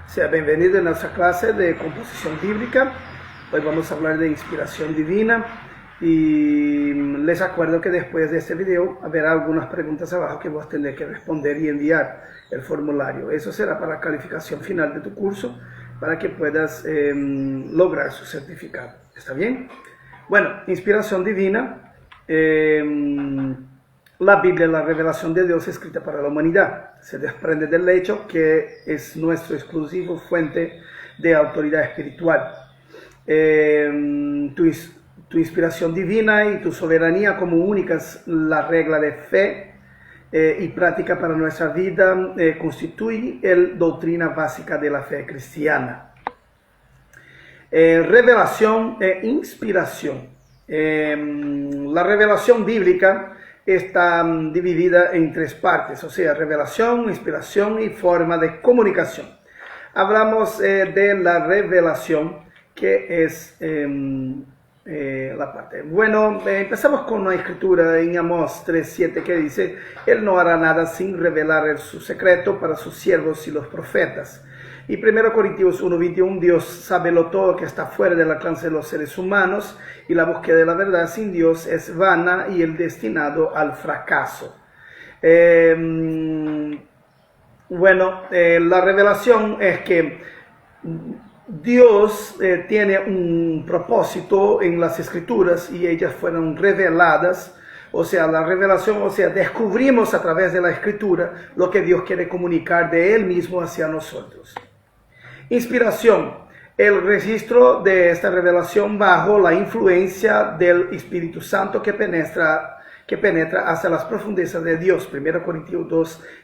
Sea bienvenido a nuestra clase de composición bíblica. Hoy vamos a hablar de inspiración divina y les acuerdo que después de este video habrá algunas preguntas abajo que vos tendrás que responder y enviar el formulario. Eso será para la calificación final de tu curso para que puedas lograr su certificado. ¿Está bien? Bueno, inspiración divina. La Biblia es la revelación de Dios escrita para la humanidad. Se desprende del hecho que es nuestra exclusiva fuente de autoridad espiritual. Tu inspiración divina y tu soberanía como únicas la regla de fe y práctica para nuestra vida constituye la doctrina básica de la fe cristiana. Revelación e inspiración. La revelación bíblica está dividida en tres partes, o sea, revelación, inspiración y forma de comunicación. Hablamos de la revelación, que es la parte. Bueno, empezamos con una escritura en Amós 3:7 que dice: Él no hará nada sin revelar su secreto para sus siervos y los profetas. Y 1 Corintios 1:21, Dios sabe lo todo que está fuera del alcance de los seres humanos, y la búsqueda de la verdad sin Dios es vana y el destinado al fracaso. La revelación es que Dios tiene un propósito en las escrituras y ellas fueron reveladas. O sea, la revelación, descubrimos a través de la escritura lo que Dios quiere comunicar de Él mismo hacia nosotros. Inspiración, el registro de esta revelación bajo la influencia del Espíritu Santo que penetra hacia las profundezas de Dios. 1 Corintios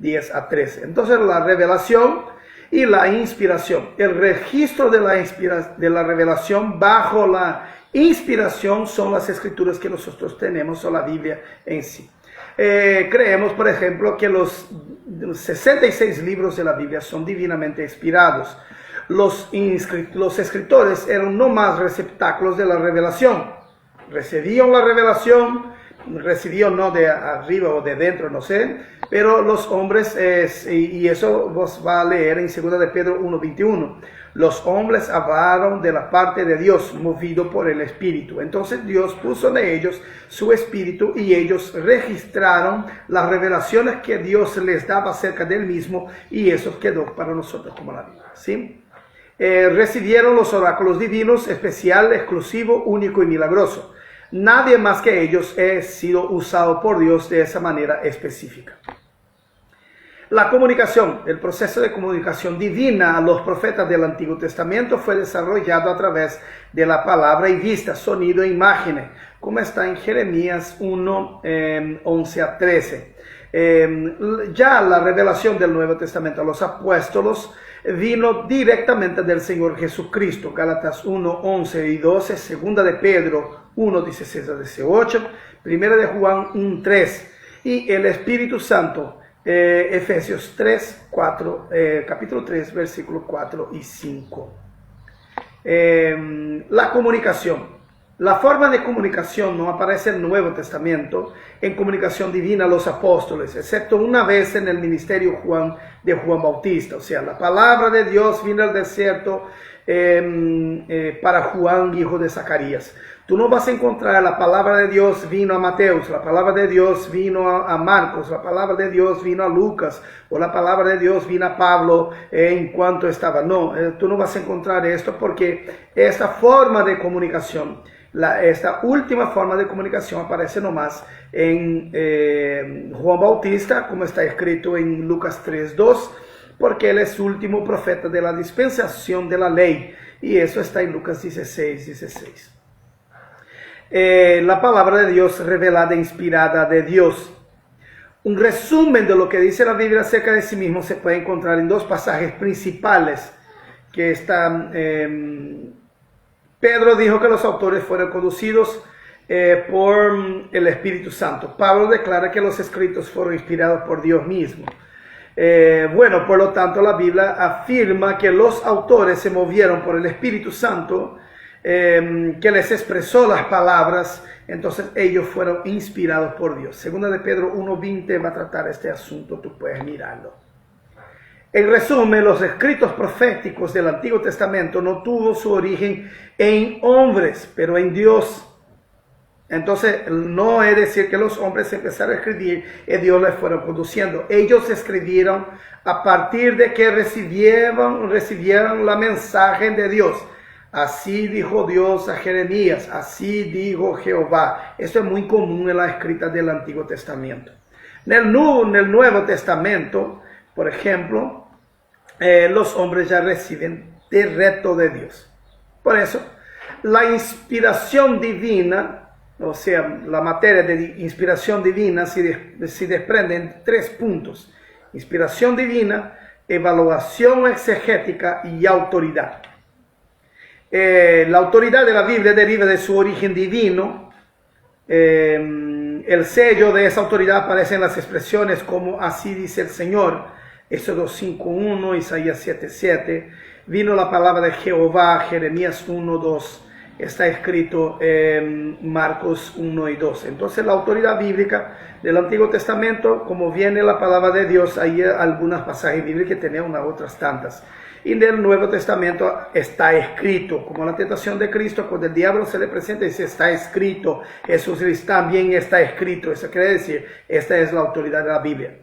2:10-13. Entonces, la revelación y la inspiración. El registro de la revelación bajo la inspiración son las escrituras que nosotros tenemos o la Biblia en sí. Creemos, por ejemplo, que los 66 libros de la Biblia son divinamente inspirados. Los escritores eran no más receptáculos de la revelación. Recibían la revelación, no de arriba o de dentro, no sé, pero los hombres, y eso vos va a leer en 2 de Pedro 1:21, los hombres hablaron de la parte de Dios, movido por el Espíritu. Entonces Dios puso en ellos su Espíritu y ellos registraron las revelaciones que Dios les daba acerca del mismo, y eso quedó para nosotros como la Biblia, ¿sí? Recibieron los oráculos divinos, especial, exclusivo, único y milagroso. Nadie más que ellos ha sido usado por Dios de esa manera específica. La comunicación, el proceso de comunicación divina a los profetas del Antiguo Testamento fue desarrollado a través de la palabra y vista, sonido e imágenes, como está en Jeremías 1:11-13. Ya la revelación del Nuevo Testamento a los apóstolos vino directamente del Señor Jesucristo. Gálatas 1:11 y 12, 2 de Pedro 1:16-18, 1 de Juan 1:3 y el Espíritu Santo, Efesios 3:4, capítulo 3, versículos 4 y 5. La comunicación. La forma de comunicación no aparece en el Nuevo Testamento en comunicación divina a los apóstoles, excepto una vez en el ministerio de Juan Bautista. O sea, la palabra de Dios vino al desierto para Juan, hijo de Zacarías. Tú no vas a encontrar la palabra de Dios vino a Mateos, la palabra de Dios vino a Marcos, la palabra de Dios vino a Lucas, o la palabra de Dios vino a Pablo en cuanto estaba. No, tú no vas a encontrar esto porque esta forma de comunicación, esta última forma de comunicación aparece nomás en Juan Bautista, como está escrito en Lucas 3:2, porque él es el último profeta de la dispensación de la ley, y eso está en Lucas 16:16. La palabra de Dios revelada e inspirada de Dios. Un resumen de lo que dice la Biblia acerca de sí mismo se puede encontrar en dos pasajes principales que están. Pedro dijo que los autores fueron conducidos por el Espíritu Santo. Pablo declara que los escritos fueron inspirados por Dios mismo. Por lo tanto, la Biblia afirma que los autores se movieron por el Espíritu Santo, que les expresó las palabras, entonces ellos fueron inspirados por Dios. Segunda de Pedro 1:20 va a tratar este asunto, tú puedes mirarlo. En resumen, los escritos proféticos del Antiguo Testamento no tuvo su origen en hombres, pero en Dios. Entonces, no es decir que los hombres empezaron a escribir y Dios les fueron conduciendo. Ellos escribieron a partir de que recibieron la mensaje de Dios. Así dijo Dios a Jeremías, así dijo Jehová. Esto es muy común en las escritas del Antiguo Testamento. En el Nuevo Testamento, por ejemplo, los hombres ya reciben directo de Dios. Por eso, la inspiración divina, o sea, la materia de inspiración divina se desprende en 3 puntos. Inspiración divina, evaluación exegética y autoridad. La autoridad de la Biblia deriva de su origen divino. El sello de esa autoridad aparece en las expresiones como así dice el Señor, Éxodo 5:1, Isaías 7:7, vino la palabra de Jehová, Jeremías 1:2, está escrito en Marcos 1 y 2. Entonces la autoridad bíblica del Antiguo Testamento, como viene la palabra de Dios, hay algunas pasajes bíblicos que tenían unas otras tantas. Y en el Nuevo Testamento está escrito, como la tentación de Cristo, cuando el diablo se le presenta y dice está escrito, Jesús dice también está escrito. Eso quiere decir, esta es la autoridad de la Biblia.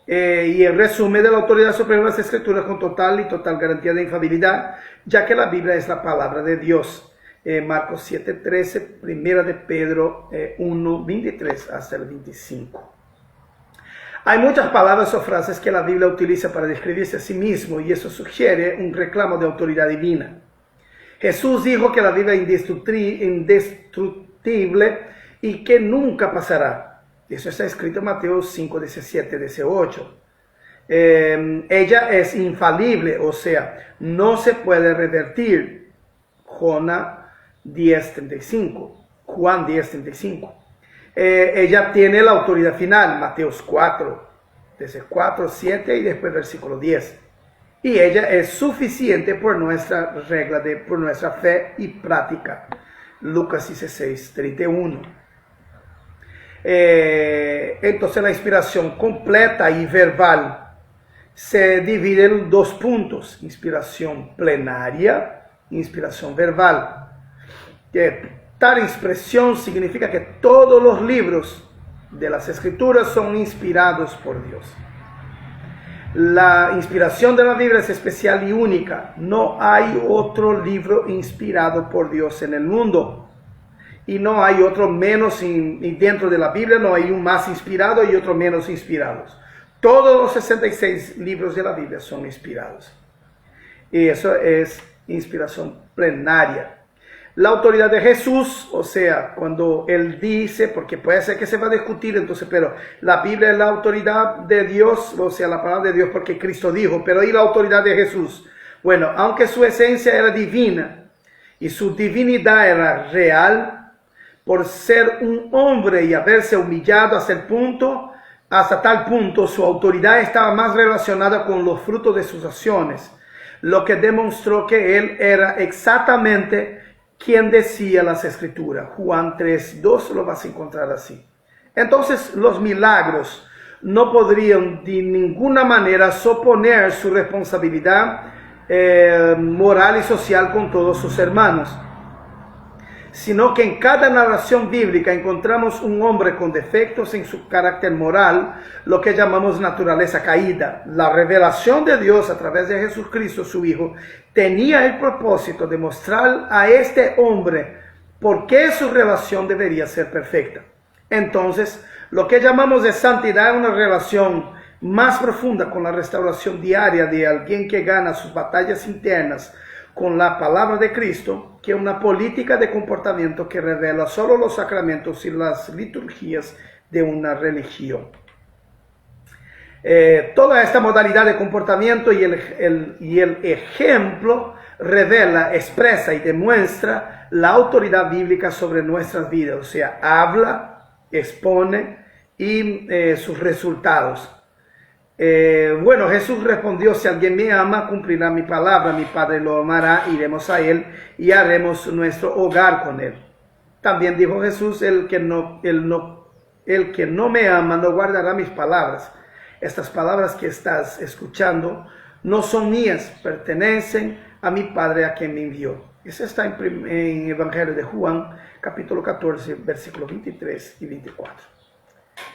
Y el resumen de la autoridad suprema de las Escrituras con total garantía de infalibilidad, ya que la Biblia es la palabra de Dios. Marcos 7:13, 1 de Pedro 1:23 hasta el 25. Hay muchas palabras o frases que la Biblia utiliza para describirse a sí mismo y eso sugiere un reclamo de autoridad divina. Jesús dijo que la Biblia es indestructible y que nunca pasará. Eso está escrito en Mateo 5:17, 18. Ella es infalible, o sea, no se puede revertir. Juan 10:35. Ella tiene la autoridad final, Mateos 4, desde 4, 7 y después versículo 10. Y ella es suficiente por nuestra regla, por nuestra fe y práctica, Lucas 16:31. Entonces la inspiración completa y verbal se divide en 2 puntos, inspiración plenaria, inspiración verbal. Tal expresión significa que todos los libros de las Escrituras son inspirados por Dios. La inspiración de la Biblia es especial y única. No hay otro libro inspirado por Dios en el mundo. Y no hay otro menos, y dentro de la Biblia no hay un más inspirado y otro menos inspirados. Todos los 66 libros de la Biblia son inspirados. Y eso es inspiración plenaria. La autoridad de Jesús, o sea, cuando Él dice, porque puede ser que se va a discutir, entonces, pero la Biblia es la autoridad de Dios, o sea, la palabra de Dios, porque Cristo dijo, pero ¿y la autoridad de Jesús? Bueno, aunque su esencia era divina y su divinidad era real, por ser un hombre y haberse humillado hasta tal punto, su autoridad estaba más relacionada con los frutos de sus acciones, lo que demostró que Él era exactamente quien decía las Escrituras. Juan 3:2 lo vas a encontrar así. Entonces los milagros no podrían de ninguna manera suponer su responsabilidad moral y social con todos sus hermanos, sino que en cada narración bíblica encontramos un hombre con defectos en su carácter moral, lo que llamamos naturaleza caída. La revelación de Dios a través de Jesucristo, su Hijo, tenía el propósito de mostrar a este hombre por qué su relación debería ser perfecta. Entonces, lo que llamamos de santidad es una relación más profunda con la restauración diaria de alguien que gana sus batallas internas con la palabra de Cristo, que una política de comportamiento que revela solo los sacramentos y las liturgias de una religión. Toda esta modalidad de comportamiento y el ejemplo revela, expresa y demuestra la autoridad bíblica sobre nuestras vidas, o sea, habla, expone y sus resultados. Bueno, Jesús respondió, si alguien me ama, cumplirá mi palabra, mi Padre lo amará, iremos a él y haremos nuestro hogar con él. También dijo Jesús, el que no me ama no guardará mis palabras. Estas palabras que estás escuchando no son mías, pertenecen a mi Padre a quien me envió. Eso está en Evangelio de Juan, capítulo 14, versículos 23 y 24.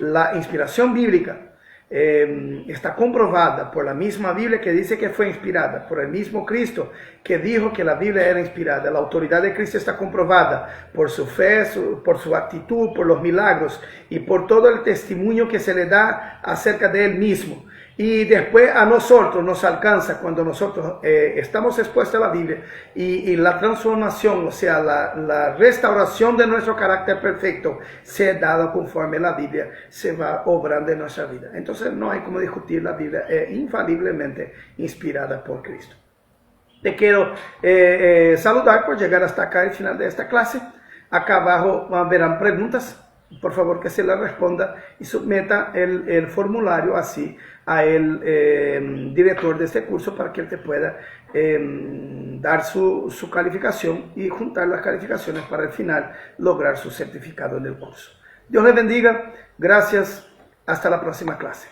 La inspiración bíblica está comprobada por la misma Biblia que dice que fue inspirada, por el mismo Cristo que dijo que la Biblia era inspirada. La autoridad de Cristo está comprobada por su fe, por su actitud, por los milagros y por todo el testimonio que se le da acerca de él mismo. Y después a nosotros nos alcanza cuando nosotros estamos expuestos a la Biblia y la transformación, o sea, la restauración de nuestro carácter perfecto se ha dado conforme la Biblia se va obrando en nuestra vida. Entonces no hay como discutir, la Biblia es infaliblemente inspirada por Cristo. Te quiero saludar por llegar hasta acá al final de esta clase. Acá abajo verán preguntas. Por favor que se la responda y someta el formulario así a el director de este curso para que él te pueda dar su calificación y juntar las calificaciones para al final lograr su certificado en el curso. Dios les bendiga. Gracias. Hasta la próxima clase.